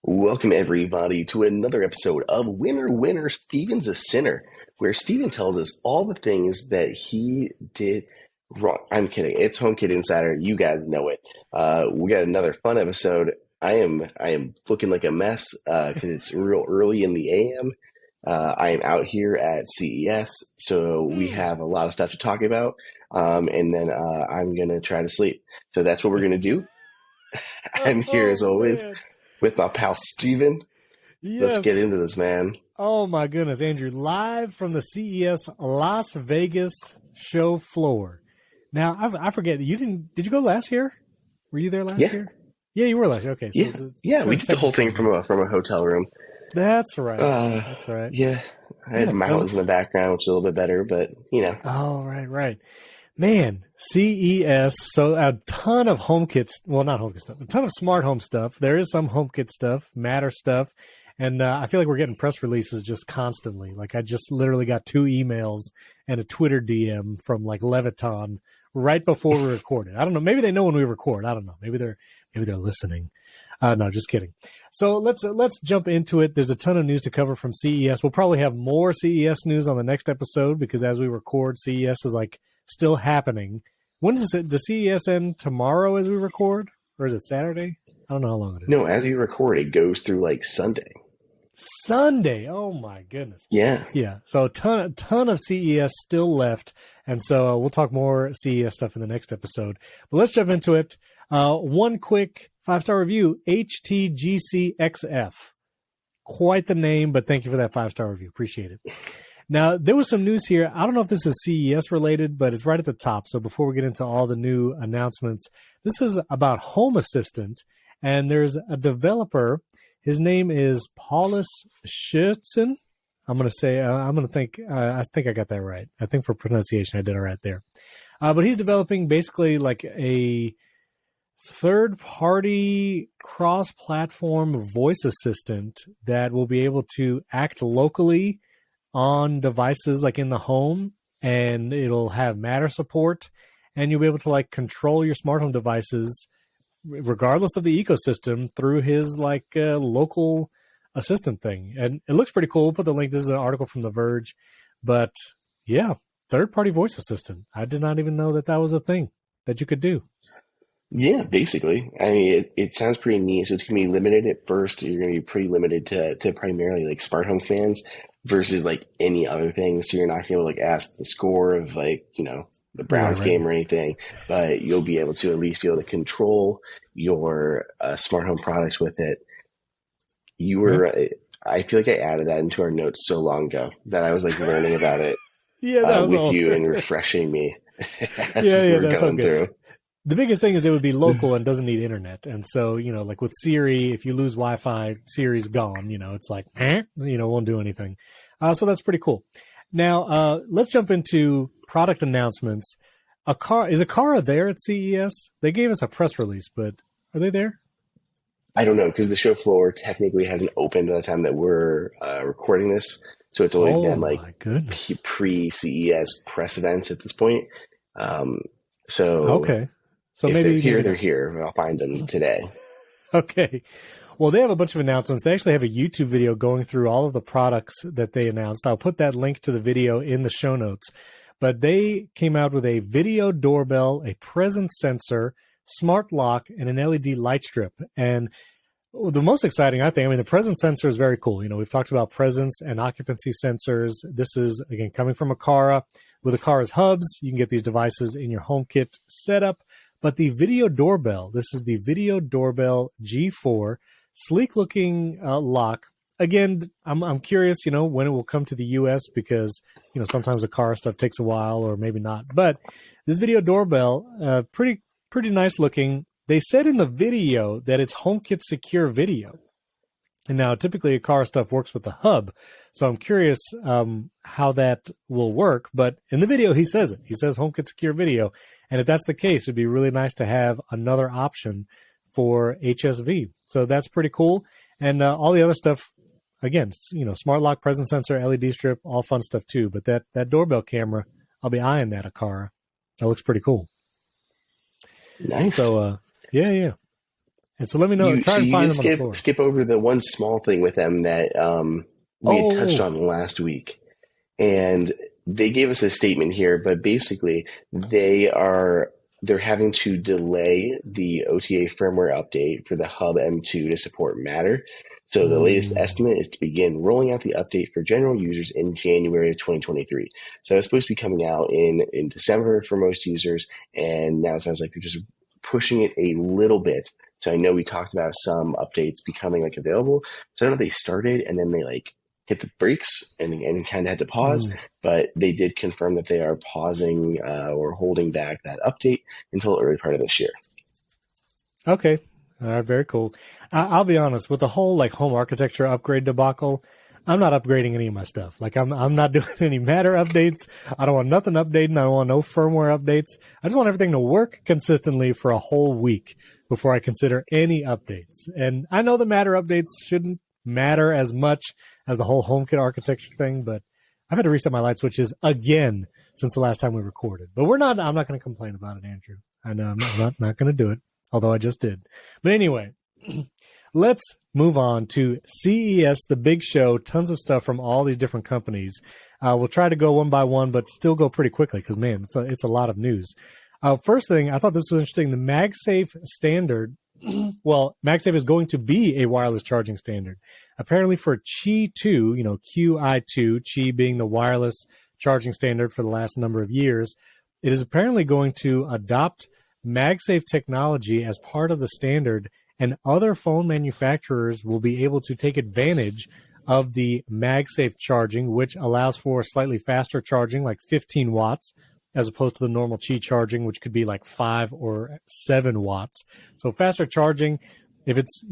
Welcome, everybody, to another episode of Winner Winner Steven's a Sinner, where Steven tells us all the things that he did wrong. I'm kidding. It's HomeKit Insider. You guys know it. We got another fun episode. I am looking like a mess because it's real early in the AM. I am out here at CES, so we have a lot of stuff to talk about, and then I'm going to try to sleep. So that's what we're going to do. I'm here as always. Man. With my pal Steven. Let's Yes. get into this, man. Oh my goodness, Andrew, live from the CES Las Vegas show floor. Now, I forget, did you go last year? Were you there last year? Yeah, you were last year. Okay. So Yeah, we did the whole thing from a hotel room. That's right. That's right. Yeah. I had mountains in the background, which is a little bit better, but you know. Oh, right. Man, CES, so a ton of HomeKit, well, not HomeKit stuff, a ton of smart home stuff. There is some HomeKit stuff, Matter stuff, and I feel like we're getting press releases just constantly. Like I just literally got 2 emails and a Twitter DM from like Leviton right before we recorded. I don't know, maybe they know when we record. I don't know. Maybe they're listening. No, just kidding. So let's jump into it. There's a ton of news to cover from CES. We'll probably have more CES news on the next episode because as we record, CES is like still happening. When does the CES end? Tomorrow as we record? Or is it Saturday? I don't know how long it is. No, as we record, it goes through like Sunday. Sunday. Oh my goodness. Yeah. Yeah. So a ton of CES still left. And so we'll talk more CES stuff in the next episode. But let's jump into it. One quick 5-star review, HTGCXF. Quite the name, but thank you for that 5-star review. Appreciate it. Now, there was some news here. I don't know if this is CES related, but it's right at the top. So before we get into all the new announcements, this is about Home Assistant. And there's a developer. His name is Paulus Schürzen. I think I got that right. I think for pronunciation, I did it right there. But he's developing basically like a third-party cross-platform voice assistant that will be able to act locally on devices like in the home, and it'll have Matter support, and you'll be able to like control your smart home devices regardless of the ecosystem through his like local assistant thing. And it looks pretty cool. We'll put the link. This is an article from The Verge, but yeah, third-party voice assistant. I did not even know that was a thing that you could do. Yeah, basically. I mean, it sounds pretty neat. So it's going to be limited at first. You're going to be pretty limited to primarily like smart home fans versus like any other thing. So you're not going to be able to like ask the score of like, you know, the Browns game or anything, but you'll be able to at least be able to control your smart home products with it. I feel like I added that into our notes so long ago that I was like learning about it with you and refreshing me as we were going through. The biggest thing is it would be local and doesn't need internet. And so, you know, like with Siri, if you lose Wi-Fi, Siri's gone. You know, it's like, won't do anything. So that's pretty cool. Now, let's jump into product announcements. Is Aqara there at CES? They gave us a press release, but are they there? I don't know, because the show floor technically hasn't opened by the time that we're recording this. So it's only been like pre-CES press events at this point. Okay. So if maybe they're here. I'll find them today. Okay. Well, they have a bunch of announcements. They actually have a YouTube video going through all of the products that they announced. I'll put that link to the video in the show notes. But they came out with a video doorbell, a presence sensor, smart lock, and an LED light strip. And the most exciting, the presence sensor is very cool. You know, we've talked about presence and occupancy sensors. This is, again, coming from Aqara. With Aqara's hubs, you can get these devices in your HomeKit setup. But the video doorbell, this is the Video Doorbell G4, sleek-looking lock. Again, I'm curious, you know, when it will come to the U.S. because, you know, sometimes Aqara stuff takes a while or maybe not. But this video doorbell, pretty nice looking. They said in the video that it's HomeKit Secure video. And now typically Aqara stuff works with the hub. So I'm curious how that will work. But in the video, he says it. He says HomeKit Secure video. And if that's the case, it'd be really nice to have another option for HSV. So that's pretty cool. And all the other stuff, again, you know, smart lock, presence sensor, LED strip, all fun stuff too. But that doorbell camera, I'll be eyeing that Aqara. That looks pretty cool. Nice. So, yeah. And so let me know. Try and you find just them on the floor. skip over the one small thing with them that we had touched on last week, and they gave us a statement here, but basically they're having to delay the OTA firmware update for the Hub M2 to support Matter. So the latest estimate is to begin rolling out the update for general users in January of 2023. So it's supposed to be coming out in December for most users, and now it sounds like they're just pushing it a little bit. So I know we talked about some updates becoming like available. So I don't know if they started and then they like hit the brakes and kind of had to pause, but they did confirm that they are pausing or holding back that update until the early part of this year. Okay. All right. Very cool. I'll be honest, with the whole like home architecture upgrade debacle, I'm not upgrading any of my stuff. Like I'm not doing any Matter updates. I don't want nothing updating. I don't want no firmware updates. I just want everything to work consistently for a whole week before I consider any updates. And I know the Matter updates shouldn't matter as much as the whole HomeKit architecture thing, but I've had to reset my light switches again since the last time we recorded. But I'm not going to complain about it, Andrew. I know I'm not going to do it, although I just did. But anyway, let's move on to CES, the big show. Tons of stuff from all these different companies. We'll try to go one by one, but still go pretty quickly because, man, it's a lot of news. First thing, I thought this was interesting. The MagSafe standard, well, MagSafe is going to be a wireless charging standard. Apparently for Qi 2, QI2, Qi being the wireless charging standard for the last number of years, it is apparently going to adopt MagSafe technology as part of the standard, and other phone manufacturers will be able to take advantage of the MagSafe charging, which allows for slightly faster charging, like 15 watts, as opposed to the normal Qi charging, which could be like 5 or 7 watts. So faster charging, if it's,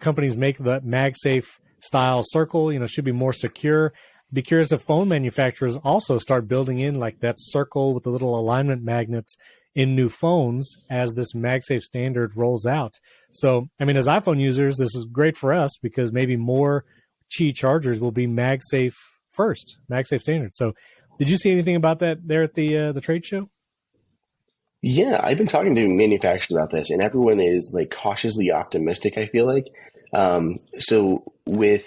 companies make the MagSafe style circle, should be more secure. Be curious if phone manufacturers also start building in like that circle with the little alignment magnets in new phones as this MagSafe standard rolls out. So, as iPhone users, this is great for us because maybe more Qi chargers will be MagSafe first, MagSafe standard. So, did you see anything about that there at the trade show? Yeah, I've been talking to manufacturers about this, and everyone is like cautiously optimistic, I feel like. So with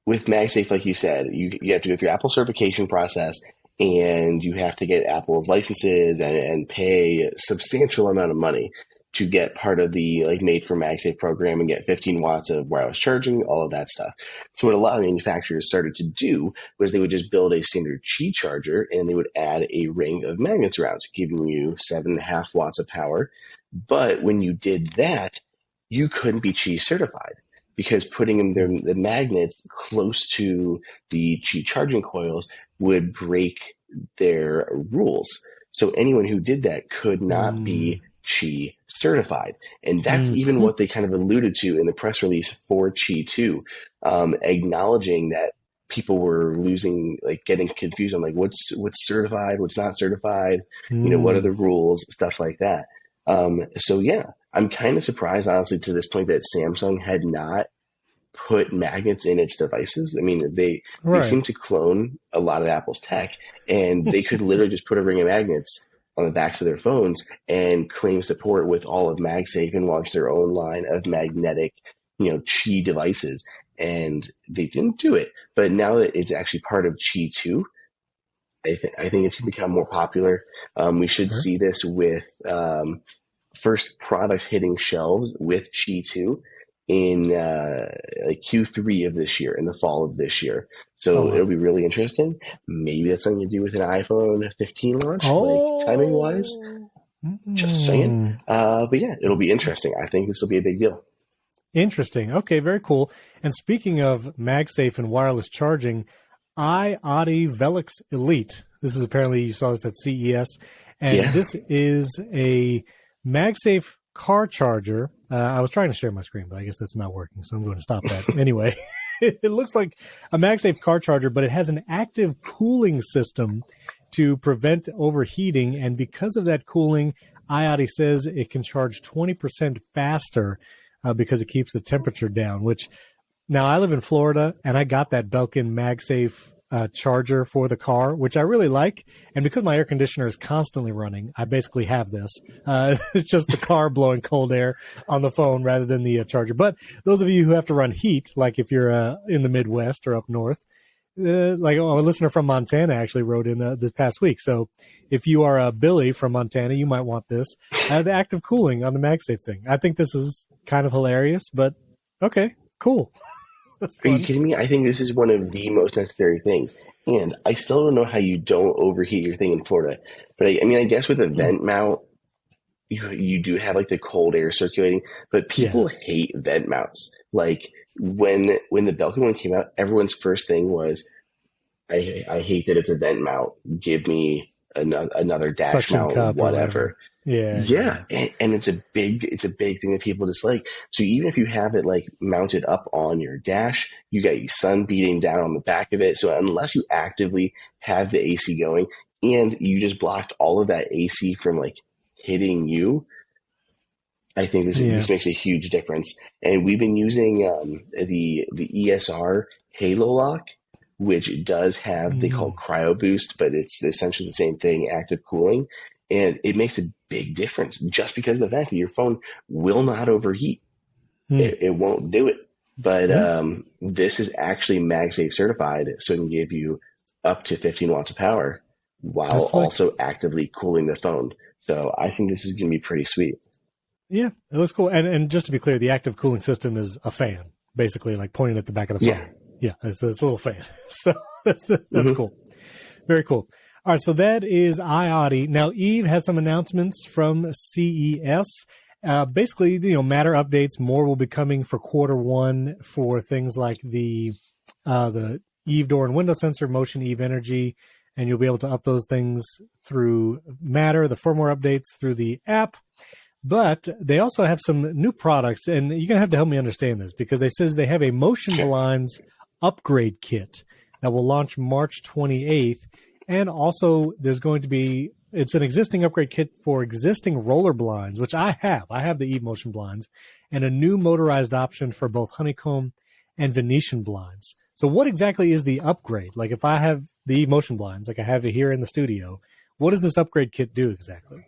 MagSafe, like you said, you have to go through Apple certification process, and you have to get Apple's licenses and pay a substantial amount of money to get part of the like made for MagSafe program and get 15 watts of wireless charging, all of that stuff. So what a lot of manufacturers started to do was they would just build a standard Qi charger and they would add a ring of magnets around, giving you 7.5 watts of power. But when you did that, you couldn't be Qi certified because putting in the magnets close to the Qi charging coils would break their rules. So anyone who did that could not be Qi certified. And that's even what they kind of alluded to in the press release for Qi 2, acknowledging that people were getting confused on like what's certified, what's not certified, what are the rules, stuff like that. So yeah, I'm kind of surprised, honestly, to this point that Samsung had not put magnets in its devices. They seem to clone a lot of Apple's tech, and they could literally just put a ring of magnets on the backs of their phones and claim support with all of MagSafe and launch their own line of magnetic, Qi devices. And they didn't do it. But now that it's actually part of Qi 2, I think it's going to become more popular. We should see this with first products hitting shelves with Qi 2 in Q3 of this year, in the fall of this year. So it'll be really interesting. Maybe that's something to do with an iPhone 15 launch, like timing wise. Just saying. But yeah, it'll be interesting. I think this will be a big deal. Interesting. Okay, very cool. And speaking of MagSafe and wireless charging, iOttie Velox Elite. This is apparently, you saw this at CES. And this is a MagSafe car charger. I was trying to share my screen, but I guess that's not working, so I'm going to stop that. Anyway, it looks like a MagSafe car charger, but it has an active cooling system to prevent overheating. And because of that cooling, iOttie says it can charge 20% faster because it keeps the temperature down, which now I live in Florida, and I got that Belkin MagSafe charger for the car, which I really like. And because my air conditioner is constantly running, I basically have this. It's just the car blowing cold air on the phone rather than the charger. But those of you who have to run heat, like if you're in the Midwest or up north, like a listener from Montana actually wrote in this past week. So if you are Billy from Montana, you might want this. The active cooling on the MagSafe thing. I think this is kind of hilarious, but okay, cool. Are you kidding me? I think this is one of the most necessary things. And I still don't know how you don't overheat your thing in Florida. But I mean, I guess with a vent mount, you do have like the cold air circulating, but people hate vent mounts. Like when the Belkin one came out, everyone's first thing was, I hate that it's a vent mount. Give me another dash Suction mount, cup whatever. Yeah. And it's a big thing that people dislike. So even if you have it like mounted up on your dash, you got your sun beating down on the back of it. So unless you actively have the AC going and you just blocked all of that AC from like hitting you, I think this makes a huge difference. And we've been using the ESR Halo Lock, which does have, they call it Cryo Boost, but it's essentially the same thing, active cooling. And it makes a big difference just because of the fact that your phone will not overheat. It won't do it. But this is actually MagSafe certified, so it can give you up to 15 watts of power while also actively cooling the phone. So I think this is going to be pretty sweet. Yeah, it looks cool. And just to be clear, the active cooling system is a fan, basically, like pointing at the back of the phone. Yeah, it's a little fan. So that's cool. Very cool. All right, so that is iOttie. Now, Eve has some announcements from CES. Basically, Matter updates. More will be coming for Q1 for things like the Eve door and window sensor, Motion Eve Energy, and you'll be able to up those things through Matter, the firmware updates through the app. But they also have some new products, and you're going to have to help me understand this because they have a Motion Blinds upgrade kit that will launch March 28th. And also, there's going to be, it's an existing upgrade kit for existing roller blinds, which I have. I have the Eve Motion blinds, and a new motorized option for both honeycomb and Venetian blinds. So what exactly is the upgrade? Like if I have the Eve Motion blinds, like I have it here in the studio, what does this upgrade kit do exactly?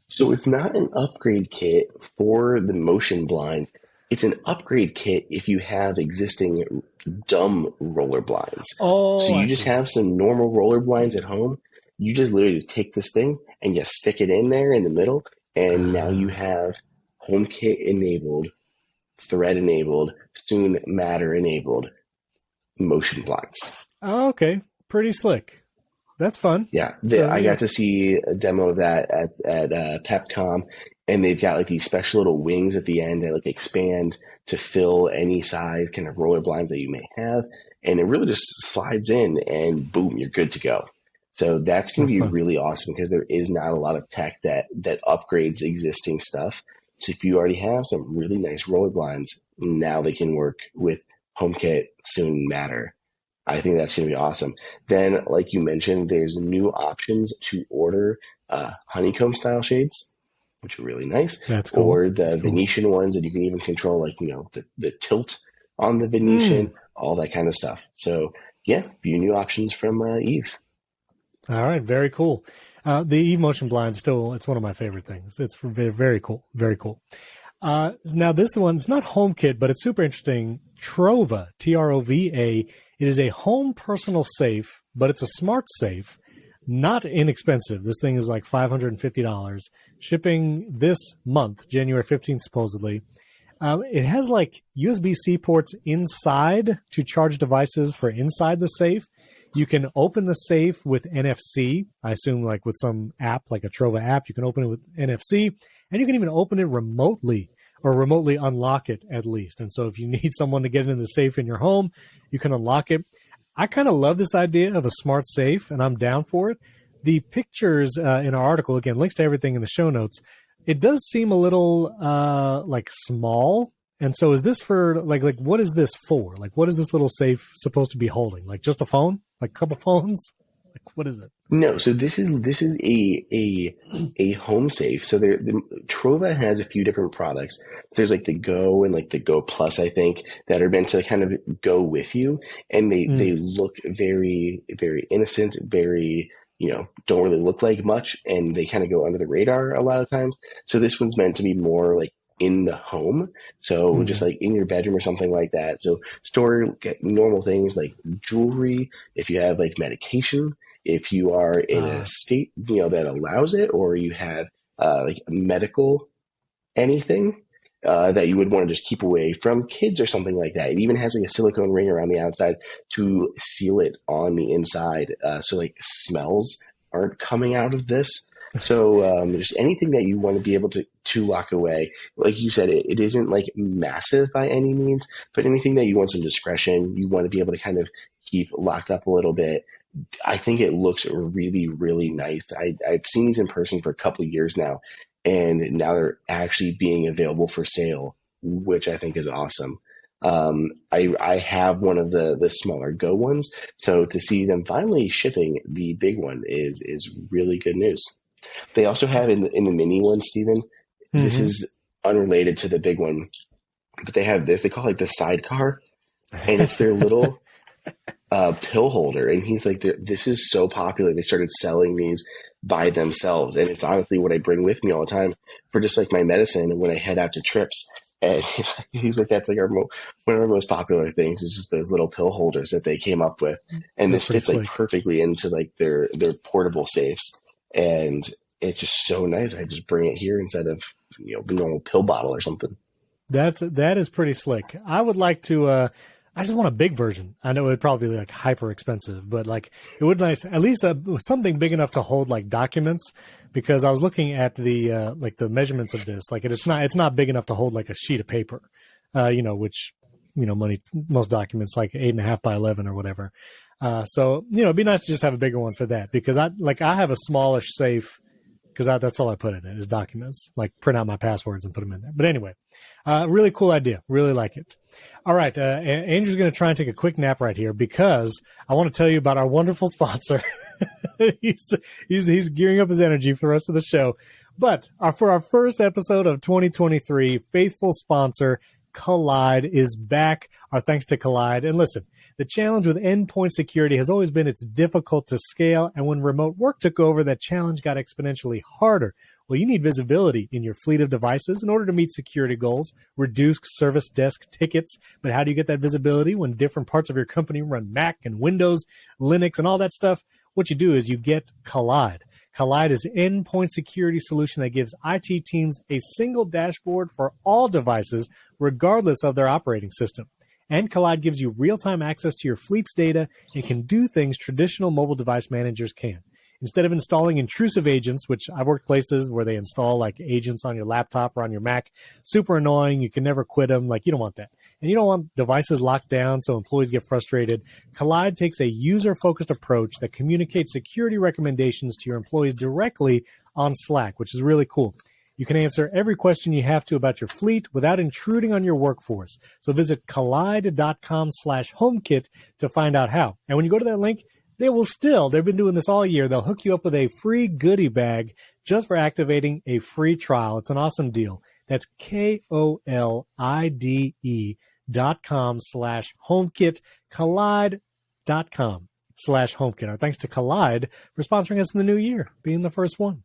So it's not an upgrade kit for the Motion blinds. It's an upgrade kit if you have existing dumb roller blinds. Oh, so you just have some normal roller blinds at home. You just literally just take this thing and you stick it in there in the middle, and now you have HomeKit enabled, Thread enabled, soon Matter enabled Motion blinds. Oh, okay, pretty slick. That's fun. Yeah, I got to see a demo of that at PepCom. And they've got like these special little wings at the end that like expand to fill any size kind of roller blinds that you may have. And it really just slides in and boom, you're good to go. So that's going to be really awesome because there is not a lot of tech that upgrades existing stuff. So if you already have some really nice roller blinds, now they can work with HomeKit, soon Matter. I think that's going to be awesome. Then, like you mentioned, there's new options to order honeycomb style shades, which are really nice. That's cool. Or the Venetian ones that you can even control, like, the tilt on the Venetian, all that kind of stuff. So, yeah, a few new options from Eve. All right, very cool. The Eve Motion Blind it's one of my favorite things. It's very, very cool. Very cool. Now, this one's not HomeKit, but it's super interesting. Trova, Trova. It is a home personal safe, but it's a smart safe. Not inexpensive. This thing is like $550. Shipping this month, January 15th, supposedly. It has like USB-C ports inside to charge devices for inside the safe. You can open the safe with NFC. I assume like with some app, like a Trova app, you can open it with NFC. And you can even open it remotely or remotely unlock it at least. And so if you need someone to get into the safe in your home, you can unlock it. I kind of love this idea of a smart safe, and I'm down for it. The pictures in our article, again, links to everything in the show notes, it does seem a little like small. And so is this for, like what is this for? Like, what is this little safe supposed to be holding? Like just a phone? Like a couple phones? What is it? No, so this is a home safe. So Trova has a few different products. There's like the Go and like the Go Plus, I think, that are meant to kind of go with you, and they look very very innocent, very don't really look like much, and they kind of go under the radar a lot of times. So this one's meant to be more like in the home, so just like in your bedroom or something like that. So store normal things like jewelry, if you have like medication, if you are in a state that allows it, or you have like medical anything that you would want to just keep away from kids or something like that. It even has like a silicone ring around the outside to seal it on the inside, so like smells aren't coming out of this. So just anything that you want to be able to lock away. Like you said, it isn't like massive by any means, but anything that you want some discretion, you want to be able to kind of keep locked up a little bit. I think it looks really, really nice. I've seen these in person for a couple of years now, and now they're actually being available for sale, which I think is awesome. I have one of the smaller Go ones, so to see them finally shipping the big one is really good news. They also have in the mini one, Steven, this is unrelated to the big one, but they have this, they call it like the sidecar, and it's their little pill holder. And he's like, this is so popular. They started selling these by themselves. And it's honestly what I bring with me all the time for just like my medicine when I head out to trips. And he's like, that's like one of our most popular things is just those little pill holders that they came up with. And this fits like perfectly into like their portable safes. And it's just so nice. I just bring it here instead of the normal pill bottle or something. That is pretty slick. I would like to. I just want a big version. I know it'd probably be like hyper expensive, but like it would nice at least something big enough to hold like documents. Because I was looking at the like the measurements of this, like it's not big enough to hold like a sheet of paper, which most documents like 8.5 by 11 or whatever. So it'd be nice to just have a bigger one for that, because I have a smallish safe, because that's all I put in it is documents, like print out my passwords and put them in there. But anyway, really cool idea. Really like it. All right. Andrew's going to try and take a quick nap right here because I want to tell you about our wonderful sponsor. He's gearing up his energy for the rest of the show. But for our first episode of 2023, faithful sponsor Kolide is back. Our thanks to Kolide. And listen, the challenge with endpoint security has always been it's difficult to scale, and when remote work took over, that challenge got exponentially harder. Well, you need visibility in your fleet of devices in order to meet security goals, reduce service desk tickets. But how do you get that visibility when different parts of your company run Mac and Windows, Linux, and all that stuff? What you do is you get Kolide. Kolide is an endpoint security solution that gives IT teams a single dashboard for all devices, regardless of their operating system. And Kolide gives you real-time access to your fleet's data and can do things traditional mobile device managers can't. Instead of installing intrusive agents, which I've worked places where they install like agents on your laptop or on your Mac, super annoying. You can never quit them. Like, you don't want that. And you don't want devices locked down so employees get frustrated. Kolide takes a user-focused approach that communicates security recommendations to your employees directly on Slack, which is really cool. You can answer every question you have to about your fleet without intruding on your workforce. So visit kolide.com/HomeKit to find out how. And when you go to that link, they've been doing this all year. They'll hook you up with a free goodie bag just for activating a free trial. It's an awesome deal. That's KOLIDE.com/HomeKit, Kolide.com/HomeKit. Our thanks to Kolide for sponsoring us in the new year, being the first one.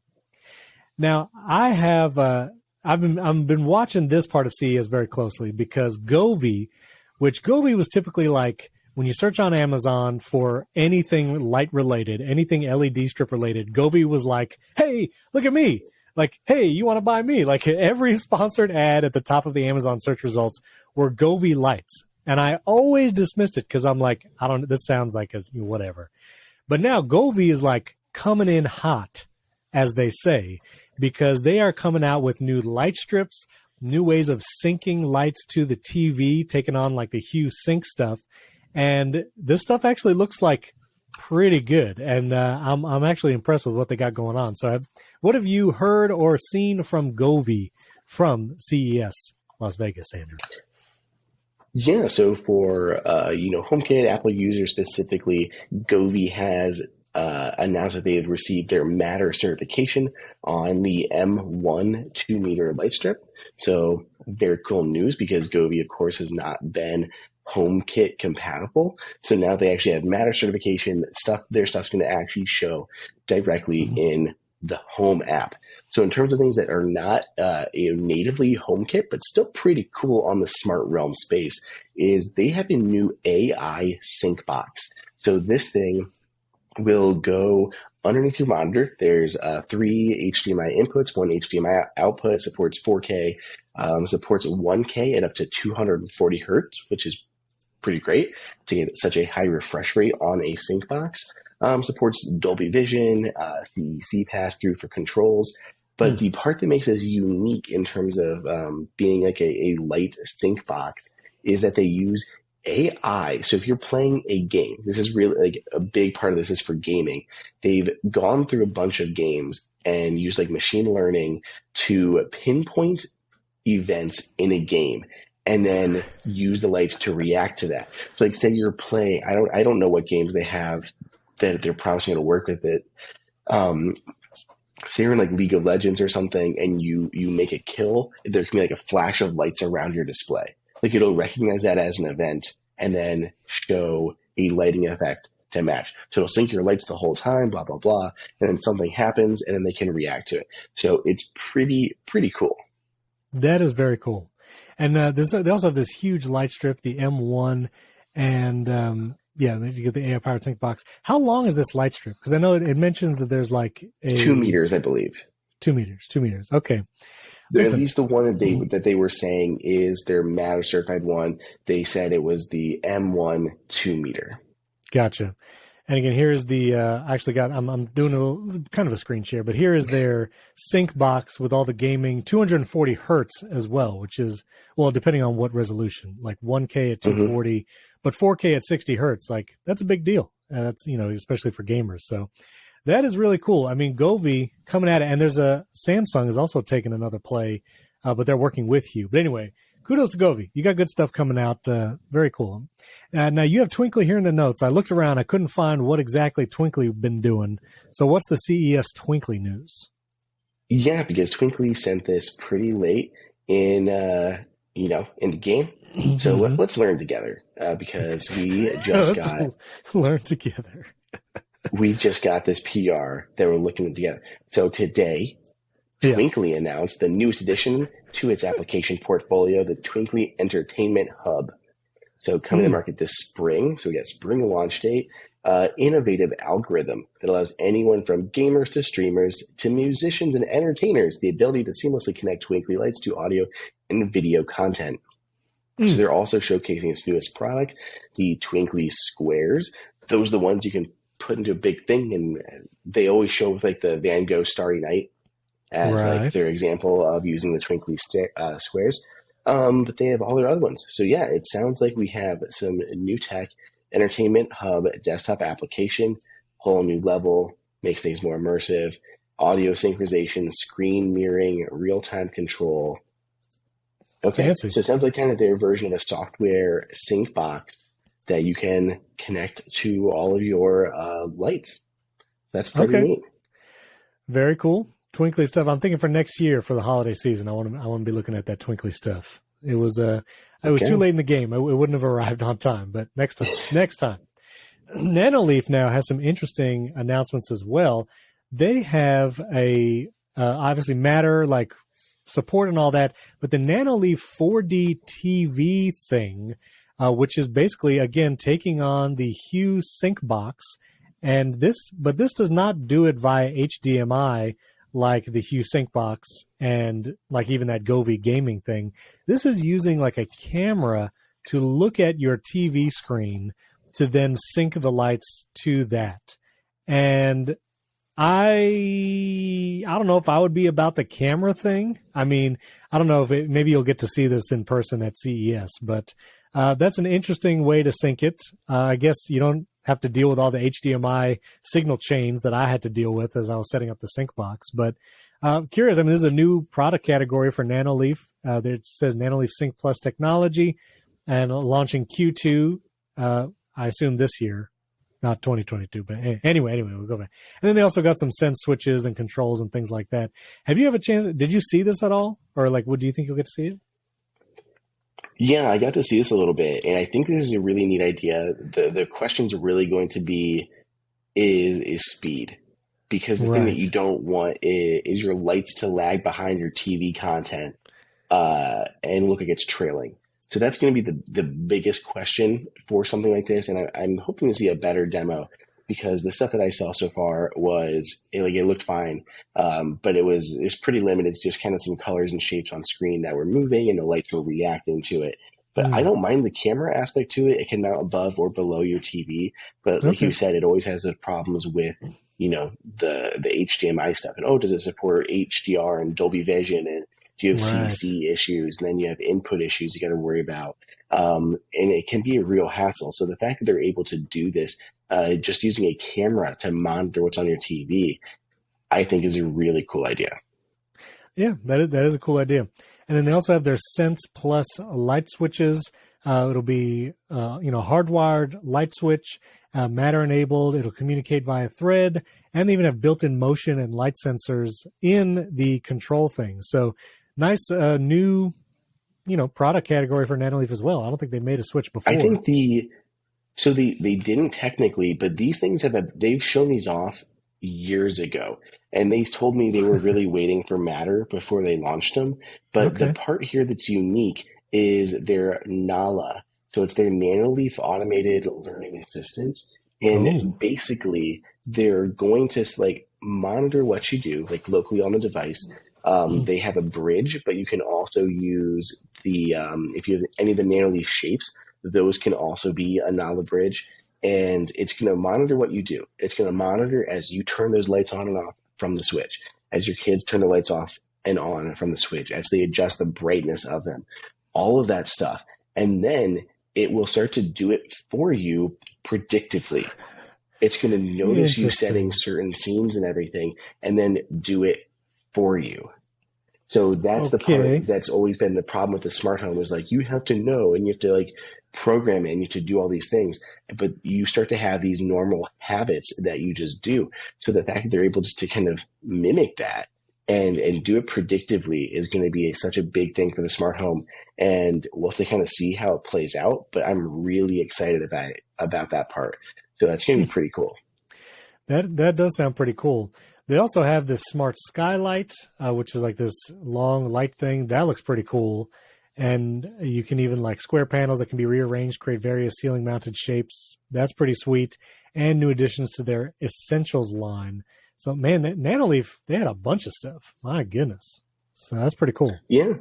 Now, I've been watching this part of CES very closely because Govee was typically like when you search on Amazon for anything light related, anything LED strip related, Govee was like, hey, look at me. Like, hey, you want to buy me? Like every sponsored ad at the top of the Amazon search results were Govee lights. And I always dismissed it because I'm like, this sounds like whatever. But now Govee is like coming in hot, as they say, because they are coming out with new light strips, new ways of syncing lights to the TV, taking on like the Hue Sync stuff. And this stuff actually looks like pretty good. And I'm actually impressed with what they got going on. So what have you heard or seen from Govee from CES Las Vegas, Andrew? Yeah, so for HomeKit, Apple users specifically, Govee has announced that they had received their Matter certification on the M1 2-meter light strip. So very cool news, because Govee, of course, has not been HomeKit compatible. So now they actually have Matter certification. Their stuff's going to actually show directly in the Home app. So in terms of things that are not natively HomeKit, but still pretty cool on the smart realm space, is they have a new AI sync box. So this thing will go underneath your monitor. There's 3 HDMI inputs, 1 HDMI output, supports 4K, supports 1K at up to 240 hertz, which is pretty great to get such a high refresh rate on a sync box. Supports Dolby Vision, CEC pass-through for controls. But the part that makes this unique in terms of being like a light sync box is that they use AI. So if you're playing a game, this is really like a big part of this is for gaming. They've gone through a bunch of games and used like machine learning to pinpoint events in a game and then use the lights to react to that. So like say you're playing, I don't know what games they have that they're promising to work with it. Say you're in like League of Legends or something and you make a kill, there can be like a flash of lights around your display. Like it'll recognize that as an event and then show a lighting effect to match. So it'll sync your lights the whole time, blah, blah, blah. And then something happens and then they can react to it. So it's pretty cool. That is very cool. And they also have this huge light strip, the M1, and you get the AI powered sync box. How long is this light strip? Because I know it mentions that there's like 2 meters, I believe. 2 meters. 2 meters. Okay. At least the one that they were saying is their Matter certified one. They said it was the M1 2 meter. Gotcha. And again, here is the I'm doing kind of a screen share, but here is their sync box with all the gaming, 240 hertz as well, which is, well, depending on what resolution, like 1K at 240, but 4K at 60 hertz. Like that's a big deal. That's, especially for gamers. So that is really cool. I mean, Govee coming at it, and there's Samsung is also taking another play, but they're working with you. But anyway, kudos to Govee. You got good stuff coming out. Very cool. Now you have Twinkly here in the notes. I looked around. I couldn't find what exactly Twinkly been doing. So what's the CES Twinkly news? Yeah, because Twinkly sent this pretty late in the game. So let's learn together because we just learn together. We just got this PR that we're looking together. So today, Twinkly announced the newest addition to its application portfolio, the Twinkly Entertainment Hub. So coming to market this spring. So we got spring launch date. Innovative algorithm that allows anyone from gamers to streamers to musicians and entertainers the ability to seamlessly connect Twinkly lights to audio and video content. So they're also showcasing its newest product, the Twinkly Squares. Those are the ones you can put into a big thing, and they always show with like the Van Gogh Starry Night as like their example of using the Twinkly Squares. But they have all their other ones. So yeah, it sounds like we have some new tech. Entertainment Hub desktop application, whole new level, makes things more immersive, audio synchronization, screen mirroring, real-time control. Okay, fancy. So it sounds like kind of their version of a software sync box that you can connect to all of your lights. That's pretty neat. Very cool. Twinkly stuff. I'm thinking for next year for the holiday season. I want to be looking at that Twinkly stuff. It was too late in the game. It wouldn't have arrived on time, but next time. Nanoleaf now has some interesting announcements as well. They have a obviously Matter like support and all that, but the Nanoleaf 4D TV thing, which is basically again taking on the Hue sync box, but this does not do it via HDMI. Like the Hue sync box and like even that Govee gaming thing. This is using like a camera to look at your TV screen to then sync the lights to that. And I don't know if I would be about the camera thing. I mean, I don't know if maybe you'll get to see this in person at CES, but that's an interesting way to sync it. I guess you don't have to deal with all the HDMI signal chains that I had to deal with as I was setting up the sync box. But curious, I mean, this is a new product category for Nanoleaf. It says Nanoleaf Sync Plus technology and launching Q2, I assume this year. not 2022, but anyway, we'll go back. And then they also got some sense switches and controls and things like that. Have you have a chance? Did you see this at all? Or like, what do you think you'll get to see it? Yeah, I got to see this a little bit, and I think this is a really neat idea. The questions are really going to be is speed, because the thing that Right. you don't want is your lights to lag behind your TV content and look like it's trailing. So that's going to be the biggest question for something like this, and I'm hoping to see a better demo, because the stuff that I saw so far was it looked fine, but it's pretty limited to just kind of some colors and shapes on screen that were moving and the lights were reacting to it. But I don't mind the camera aspect to it. It can mount above or below your TV, but like you said, it always has those problems with the HDMI stuff. And does it support HDR and Dolby Vision? And do you have CC issues? And then you have input issues you got to worry about. And it can be a real hassle. So the fact that they're able to do this just using a camera to monitor what's on your TV, I think is a really cool idea. Yeah, that is a cool idea. And then they also have their Sense Plus light switches. It'll be hardwired light switch, Matter enabled. It'll communicate via thread, and they even have built-in motion and light sensors in the control thing. So nice new product category for Nanoleaf as well. I don't think they made a switch before. I think they didn't technically, but these things they've shown these off years ago. And they told me they were really waiting for Matter before they launched them. But the part here that's unique is their Nala. So it's their Nanoleaf automated learning assistant. And basically they're going to monitor what you do, like locally on the device. They have a bridge, but you can also use if you have any of the Nanoleaf shapes, those can also be a Nala bridge. And it's going to monitor what you do. It's going to monitor as you turn those lights on and off from the switch, as your kids turn the lights off and on from the switch, as they adjust the brightness of them, all of that stuff. And then it will start to do it for you predictively. It's going to notice you setting certain scenes and everything, and then do it for you. So that's the part that's always been the problem with the smart home, is you have to know, and you have to program it, and you have to do all these things, but you start to have these normal habits that you just do. So the fact that they're able just to kind of mimic that and do it predictively is going to be such a big thing for the smart home. And we'll have to kind of see how it plays out, but I'm really excited about that part. So that's going to be pretty cool. That does sound pretty cool. They also have this smart skylight, which is this long light thing. That looks pretty cool. And you can even square panels that can be rearranged, create various ceiling mounted shapes. That's pretty sweet. And new additions to their Essentials line. So man, Nanoleaf, they had a bunch of stuff. My goodness. So that's pretty cool. Yeah.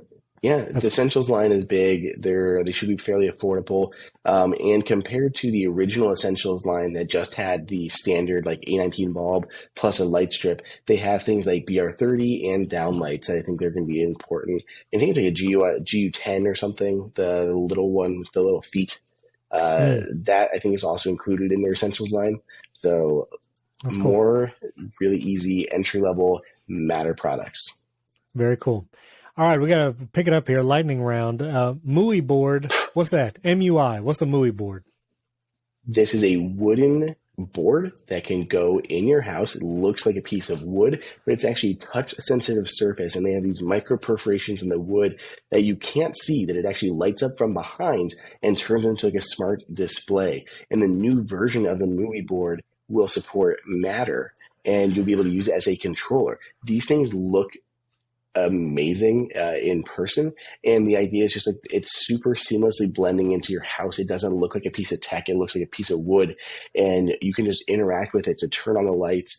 The Essentials line is big. They should be fairly affordable. And compared to the original Essentials line that just had the standard A19 bulb plus a light strip, they have things like BR30 and downlights that I think they're going to be important. I think it's a GU10 or something, the little one with the little feet. That I think is also included in their Essentials line. So that's more really easy entry-level Matter products. Very cool. All right, we got to pick it up here. Lightning round. MUI board. What's that? MUI. What's a MUI board? This is a wooden board that can go in your house. It looks like a piece of wood, but it's actually a touch-sensitive surface, and they have these micro perforations in the wood that you can't see, that it actually lights up from behind and turns into a smart display. And the new version of the MUI board will support Matter, and you'll be able to use it as a controller. These things look amazing in person, and the idea is just it's super seamlessly blending into your house. It doesn't look like a piece of tech, it looks like a piece of wood, and you can just interact with it to turn on the lights,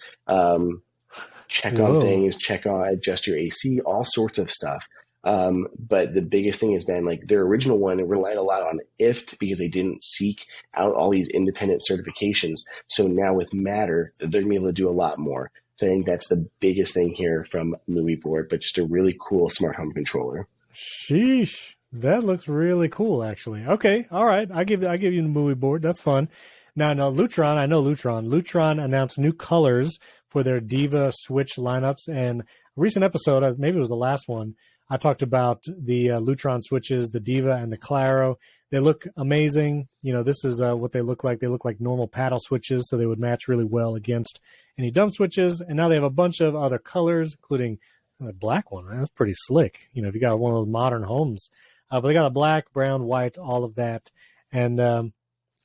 check on things, adjust your AC, all sorts of stuff. But the biggest thing has been their original one, it relied a lot on IFT because they didn't seek out all these independent certifications. So now with Matter, they're going to be able to do a lot more. So I think that's the biggest thing here from MUI board, but just a really cool smart home controller. Sheesh. That looks really cool, actually. Okay. All right. I give you the MUI board. That's fun. Now, Lutron, I know Lutron. Lutron announced new colors for their Diva Switch lineups, and a recent episode, maybe it was the last one, I talked about the Lutron switches, the Diva and the Claro. They look amazing. This is what they look like. They look like normal paddle switches, so they would match really well against any dumb switches. And now they have a bunch of other colors, including the black one. That's pretty slick. If you got one of those modern homes. But they got a black, brown, white, all of that. And they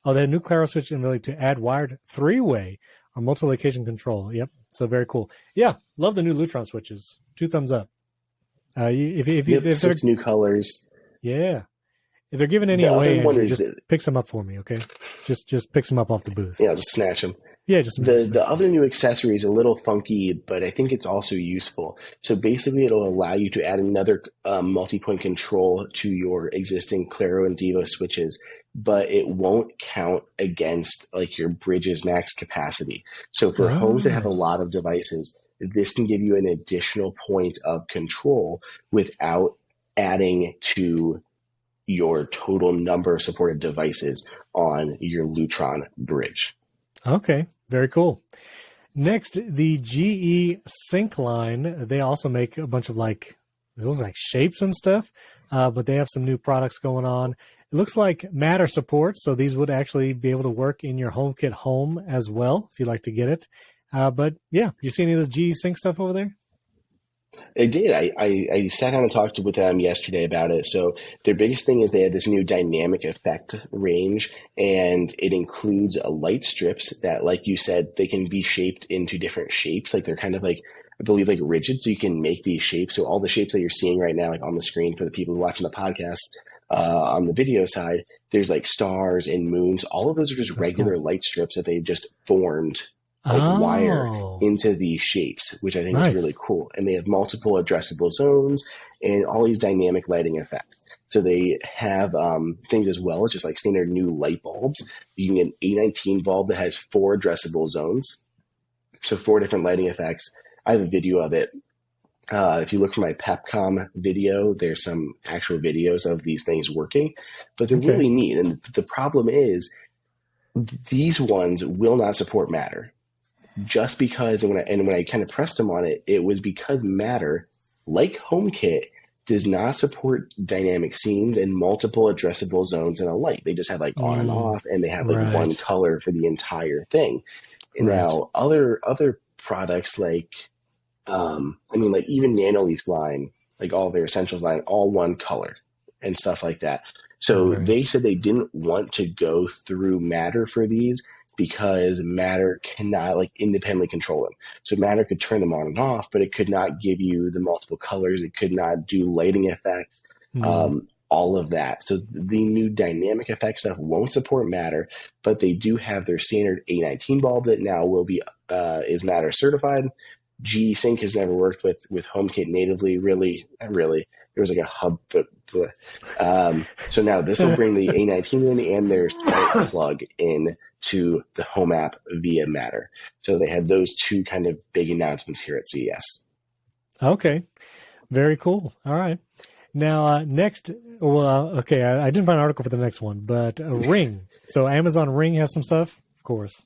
have a new Claro switch and really to add wired 3-way or multi-location control. Yep. So very cool. Yeah, love the new Lutron switches. 2 thumbs up. If 6 new colors. Yeah. If they're giving any away, Andrew, just pick some up for me, okay? Just pick some up off the booth. Yeah, I'll just snatch them. Yeah, just the other new accessory is a little funky, but I think it's also useful. So basically, it'll allow you to add another multi-point control to your existing Claro and Diva switches, but it won't count against like your bridge's max capacity. So for homes that have a lot of devices, this can give you an additional point of control without adding to your total number of supported devices on your Lutron bridge. Okay, very cool. Next, the GE Sync line. They also make a bunch of it looks like shapes and stuff, but they have some new products going on. It looks like Matter support, so these would actually be able to work in your HomeKit Home as well, if you'd like to get it. But yeah, you see any of this GE Sync stuff over there? I did. I sat down and talked with them yesterday about it. So their biggest thing is they have this new dynamic effect range, and it includes light strips that, like you said, they can be shaped into different shapes. Like they're kind of like, I believe, like rigid, so you can make these shapes. So all the shapes that you're seeing right now, like on the screen for the people who are watching the podcast, on the video side, there's like stars and moons. All of those are just regular light strips that they've just formed wire into these shapes, which I think is really cool. And they have multiple addressable zones and all these dynamic lighting effects. So they have things as well as just like standard new light bulbs. You can get an A19 bulb that has 4 addressable zones. So 4 different lighting effects. I have a video of it. If you look for my Pepcom video, there's some actual videos of these things working, but they're really neat. And the problem is these ones will not support Matter. Just because, when I kind of pressed them on it, it was because Matter, like HomeKit, does not support dynamic scenes and multiple addressable zones in a light. They just have like on and off, and they have like one color for the entire thing. And now other products like, like even Nanoleaf's line, like all their Essentials line, all one color and stuff like that. So they said they didn't want to go through Matter for these because Matter cannot like independently control them. So Matter could turn them on and off, but it could not give you the multiple colors. It could not do lighting effects, all of that. So the new dynamic effect stuff won't support Matter, but they do have their standard A19 bulb that now will be is Matter certified. GE Sync has never worked with HomeKit natively, really, not really. There was like a hub, so now this will bring the A19 in and their smart plug in to the Home app via Matter. So they had those 2 kind of big announcements here at CES. Okay, very cool. All right. Now, next, I didn't find an article for the next one, but Ring. So Amazon Ring has some stuff, of course.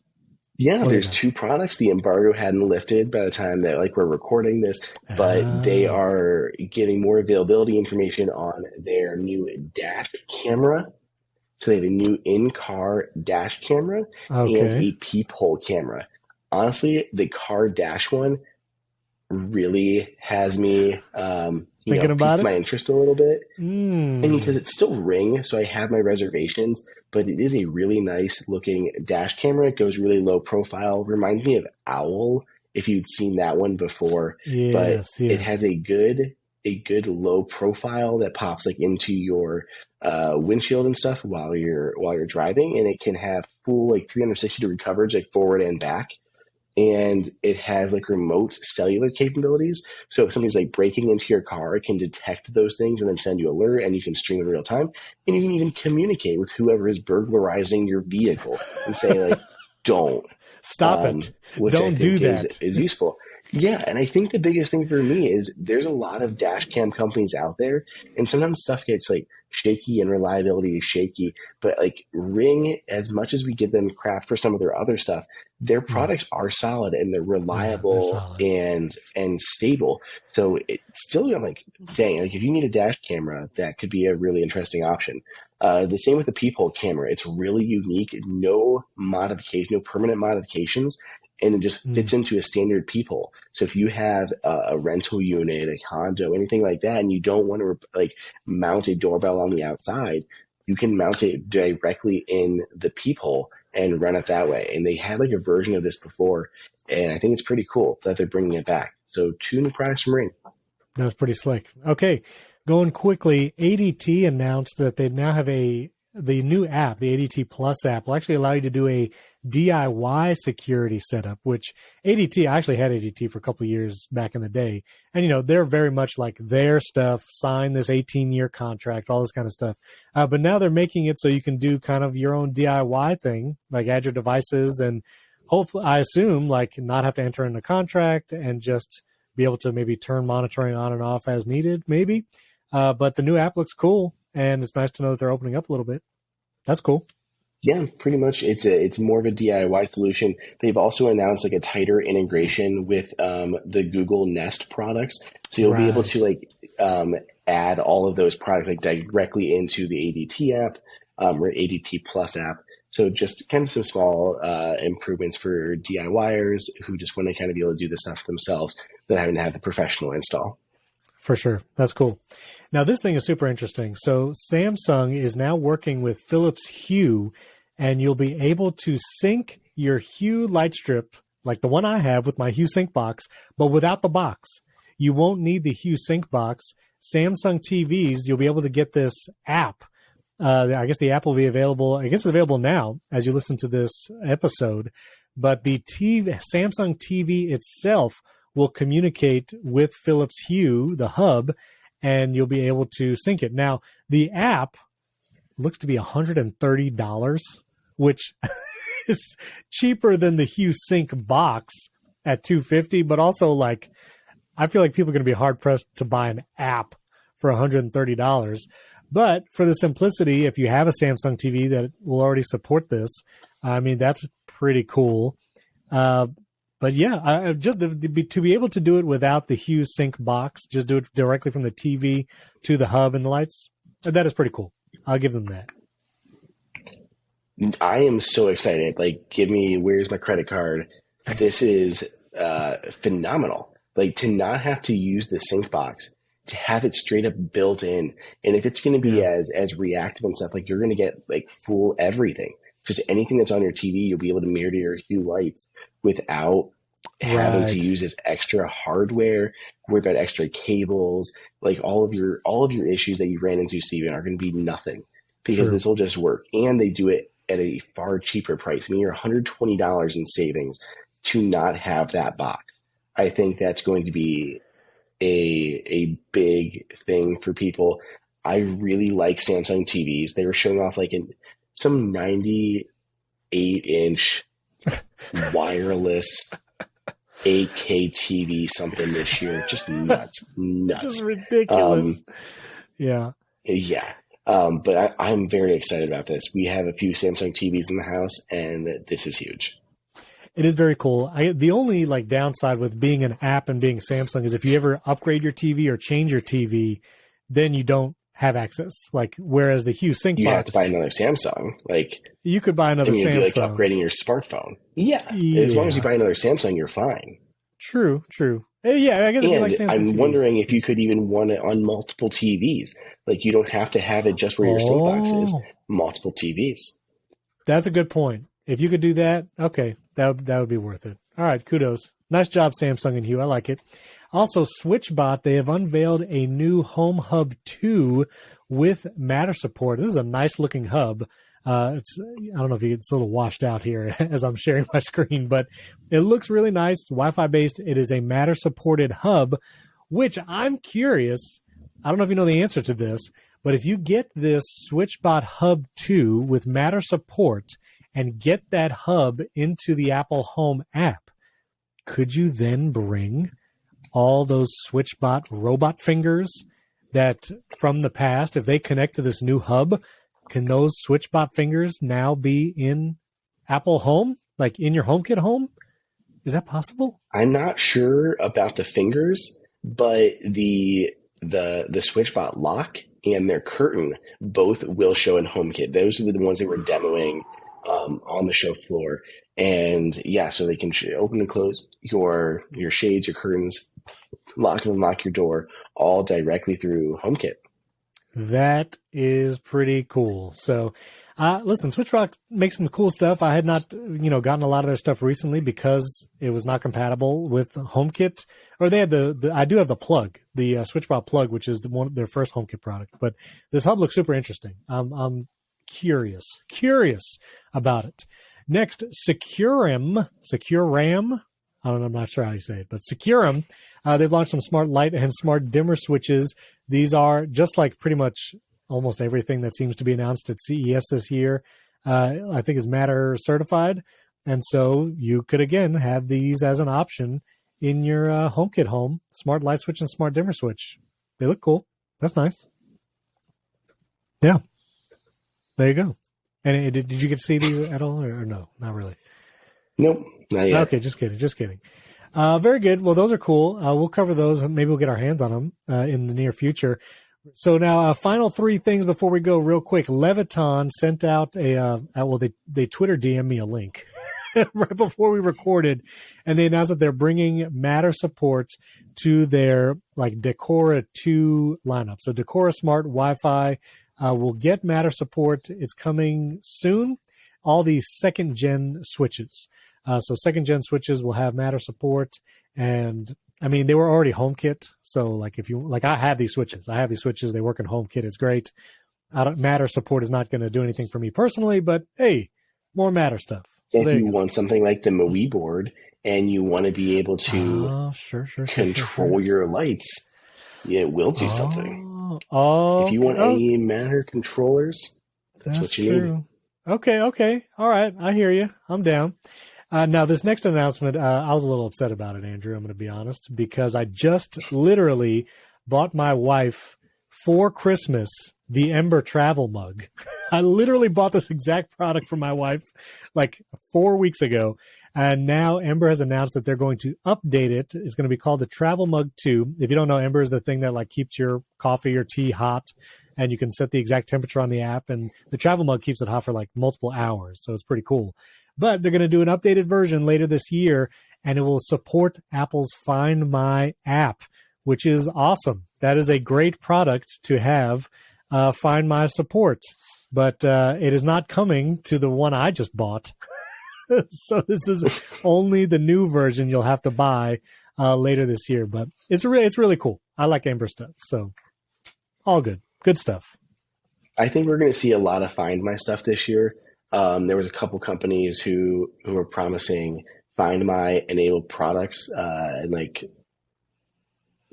Yeah, there's 2 products. The embargo hadn't lifted by the time that we're recording this, but they are giving more availability information on their new dash camera. So they have a new in-car dash camera and a peephole camera. Honestly, the car dash one really has me thinking about piqued my interest a little bit. And because it's still Ring, so I have my reservations, but it is a really nice looking dash camera. It goes really low profile. Reminds me of Owl, if you'd seen that one before. It has a good low profile that pops like into your windshield and stuff while you're driving, and it can have full like 360-degree coverage, like forward and back. And it has like remote cellular capabilities. So if somebody's like breaking into your car, it can detect those things and then send you an alert, and you can stream in real time. And you can even communicate with whoever is burglarizing your vehicle and say like, don't stop it. Which don't I think do that. is useful. Yeah, and I think the biggest thing for me is there's a lot of dash cam companies out there, and sometimes stuff gets like shaky and reliability is shaky. But like Ring, as much as we give them crap for some of their other stuff, their products are solid and they're Yeah, they're reliable solid. and stable. So it's still, I'm like, dang, like if you need a dash camera, that could be a really interesting option. The same with the peephole camera. It's really unique, no modification, no permanent modifications, and it just fits into a standard peephole. So if you have a rental unit, a condo, anything like that, and you don't want to like mount a doorbell on the outside, you can mount it directly in the peephole and run it that way. And they had like a version of this before, and I think it's pretty cool that they're bringing it back. So 2 new products from Ring. That was pretty slick. Okay, going quickly, ADT announced that they now have the new app, the ADT Plus app, will actually allow you to do a DIY security setup, which ADT, I actually had ADT for a couple of years back in the day. And, you know, they're very much like their stuff, sign this 18-year contract, all this kind of stuff. But now they're making it so you can do kind of your own DIY thing, like add your devices and hopefully, I assume, like not have to enter in a contract and just be able to maybe turn monitoring on and off as needed, maybe. But the new app looks cool, and it's nice to know that they're opening up a little bit. That's cool. Yeah, pretty much. It's more of a DIY solution. They've also announced like a tighter integration with the Google Nest products, so you'll be able to like add all of those products like directly into the ADT app or ADT Plus app. So just kind of some small improvements for DIYers who just want to kind of be able to do this stuff themselves without having to have the professional install. For sure. That's cool. Now, this thing is super interesting. So Samsung is now working with Philips Hue, and you'll be able to sync your Hue light strip, like the one I have with my Hue Sync box, but without the box. You won't need the Hue Sync box. Samsung TVs, you'll be able to get this app. I guess the app will be available. I guess it's available now as you listen to this episode. But the Samsung TV itself will communicate with Philips Hue, the hub, and you'll be able to sync it. Now, the app looks to be $130, which is cheaper than the Hue Sync box at $250, but also like I feel like people are going to be hard pressed to buy an app for $130. But for the simplicity, if you have a Samsung TV that will already support this, I mean, that's pretty cool. But yeah, just to be able to do it without the Hue Sync box, just do it directly from the TV to the hub and the lights, that is pretty cool. I'll give them that. I am so excited. Like, where's my credit card? This is phenomenal. Like, to not have to use the sync box, to have it straight up built in. And if it's going to be as reactive and stuff, like you're going to get like full everything. Just anything that's on your TV, you'll be able to mirror to your Hue lights without having to use this extra hardware, worry about extra cables. Like all of your issues that you ran into, Steven, are going to be nothing because this will just work. And they do it at a far cheaper price. I mean, you're $120 in savings to not have that box. I think that's going to be a big thing for people. I really like Samsung TVs. They were showing off like some 98-inch wireless 8K TV something this year. Just nuts. Just ridiculous. Yeah. But I'm very excited about this. We have a few Samsung TVs in the house, and this is huge. It is very cool. The only like downside with being an app and being Samsung is if you ever upgrade your TV or change your TV, then you don't have access. Like whereas the Hue Sync box, have to buy another Samsung. Like you could buy another Samsung. Be like upgrading your smartphone. Yeah. As long as you buy another Samsung, you're fine. True. Yeah, I guess. And like I'm TVs. wondering if you could even want it on multiple TVs. Like you don't have to have it just where your sync box is. Multiple TVs. That's a good point. If you could do that, okay, that would be worth it. All right, kudos. Nice job, Samsung and Hue. I like it. Also, SwitchBot, they have unveiled a new Home Hub 2 with Matter support. This is a nice-looking hub. I don't know if it's a little washed out here as I'm sharing my screen, but it looks really nice. Wi-Fi based. It is a Matter-supported hub, which I'm curious. I don't know if you know the answer to this, but if you get this SwitchBot Hub 2 with Matter support and get that hub into the Apple Home app, could you then bring all those SwitchBot robot fingers that from the past, if they connect to this new hub, can those SwitchBot fingers now be in Apple Home, like in your HomeKit home? Is that possible? I'm not sure about the fingers, but the SwitchBot lock and their curtain both will show in HomeKit. Those are the ones that we're demoing on the show floor. And yeah, so they can open and close your shades, your curtains, lock and unlock your door, all directly through HomeKit. That is pretty cool. So, listen, SwitchBot makes some cool stuff. I had not, gotten a lot of their stuff recently because it was not compatible with HomeKit. Or they had I do have the plug, the SwitchBot plug, which is their first HomeKit product. But this hub looks super interesting. I'm curious about it. Next, Securam. I don't know, I'm not sure how you say it, but Securam. They've launched some smart light and smart dimmer switches. These are just like pretty much almost everything that seems to be announced at CES this year, I think is Matter certified. And so you could, again, have these as an option in your HomeKit home, smart light switch and smart dimmer switch. They look cool. That's nice. Yeah. There you go. And did you get to see these at all or no? Not really. Nope, not yet. Okay, just kidding. Very good. Well, those are cool. We'll cover those. Maybe we'll get our hands on them in the near future. So now, final three things before we go real quick. Leviton sent out they Twitter DM me a link right before we recorded, and they announced that they're bringing Matter support to their like Decora 2 lineup. So Decora Smart Wi-Fi will get Matter support. It's coming soon. All these second-gen switches. So second-gen switches will have Matter support, and I mean, they were already HomeKit. So like I have these switches. They work in HomeKit. It's great. Matter support is not going to do anything for me personally, but hey, more Matter stuff. So if you want something like the Moe board and you want to be able to control your lights, it will do something. If you want any Matter controllers, that's what you need. Okay. All right. I hear you. I'm down. Now, this next announcement, I was a little upset about it, Andrew. I'm going to be honest, because I just literally bought my wife for Christmas the Ember travel mug. I literally bought this exact product for my wife like 4 weeks ago. And now Ember has announced that they're going to update it. It's going to be called the Travel Mug 2. If you don't know, Ember is the thing that like keeps your coffee or tea hot, and you can set the exact temperature on the app. And the Travel Mug keeps it hot for like multiple hours. So it's pretty cool. But they're going to do an updated version later this year, and it will support Apple's Find My app, which is awesome. That is a great product to have Find My support. But it is not coming to the one I just bought. So this is only the new version you'll have to buy later this year. But it's really cool. I like Ember stuff. So all good. Good stuff. I think we're going to see a lot of Find My stuff this year. There was a couple companies who were promising Find My enabled products and like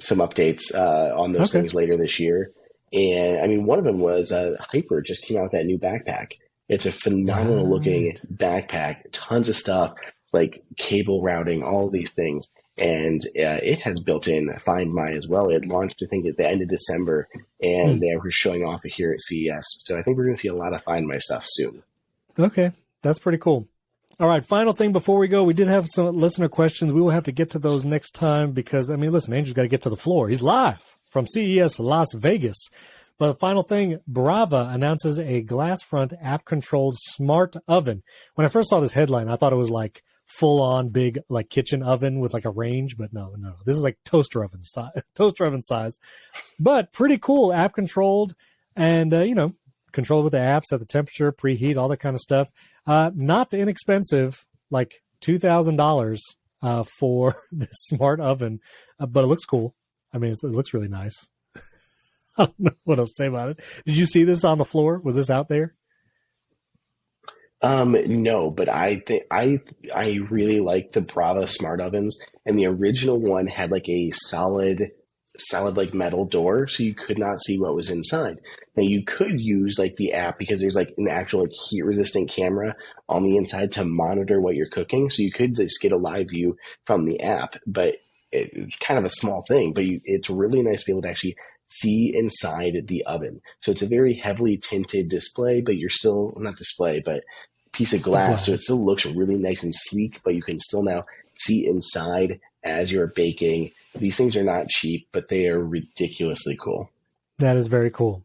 some updates on those things later this year. And I mean, one of them was Hyper just came out with that new backpack. It's a phenomenal looking backpack, tons of stuff like cable routing, all of these things. And it has built in Find My as well. It launched, I think, at the end of December, and they were showing off it here at CES. So I think we're going to see a lot of Find My stuff soon. Okay, that's pretty cool. All right, final thing before we go. We did have some listener questions. We will have to get to those next time because, I mean, listen, Andrew's got to get to the floor. He's live from CES Las Vegas. But the final thing, Brava announces a glass front app-controlled smart oven. When I first saw this headline, I thought it was like full-on big like kitchen oven with like a range, but no. This is like toaster oven size. But pretty cool, app-controlled, and, control with the app, set the temperature, preheat, all that kind of stuff. Not inexpensive, like $2,000 for this smart oven, but it looks cool. I mean, it looks really nice. I don't know what else to say about it. Did you see this on the floor? Was this out there? No, but I think I really like the Brava smart ovens, and the original one had like a solid solid like metal door, so you could not see what was inside. Now you could use like the app because there's like an actual like heat resistant camera on the inside to monitor what you're cooking. So you could just get a live view from the app, but it's kind of a small thing, but it's really nice to be able to actually see inside the oven. So it's a very heavily tinted display, but you're still not display, but piece of glass. So it still looks really nice and sleek, but you can still now see inside as you're baking. These things are not cheap, but they are ridiculously cool. That is very cool.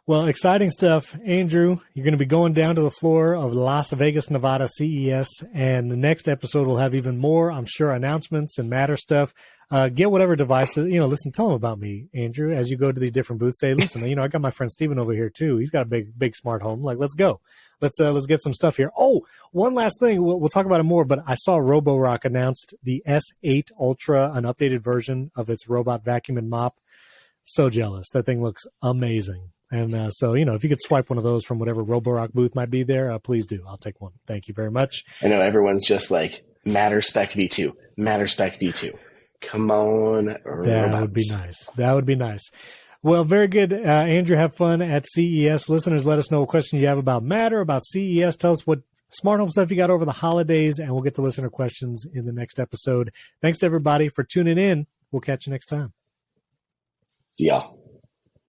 Well, exciting stuff. Andrew, you're going to be going down to the floor of Las Vegas, Nevada CES, and the next episode will have even more, I'm sure, announcements and Matter stuff. Get whatever device, listen, tell them about me, Andrew, as you go to these different booths. Say, listen, I got my friend Steven over here too. He's got a big smart home. Like, let's go. Let's get some stuff here. Oh, one last thing. We'll talk about it more, but I saw Roborock announced the S8 Ultra, an updated version of its robot vacuum and mop. So jealous. That thing looks amazing. And so, if you could swipe one of those from whatever Roborock booth might be there, please do. I'll take one. Thank you very much. I know everyone's just like, Matter Spec V2, Matter Spec V2. Come on, That robots. would be nice. That would be nice. Well, very good. Andrew, have fun at CES. Listeners, let us know what questions you have about Matter, about CES. Tell us what smart home stuff you got over the holidays, and we'll get to listener questions in the next episode. Thanks to everybody for tuning in. We'll catch you next time. See y'all.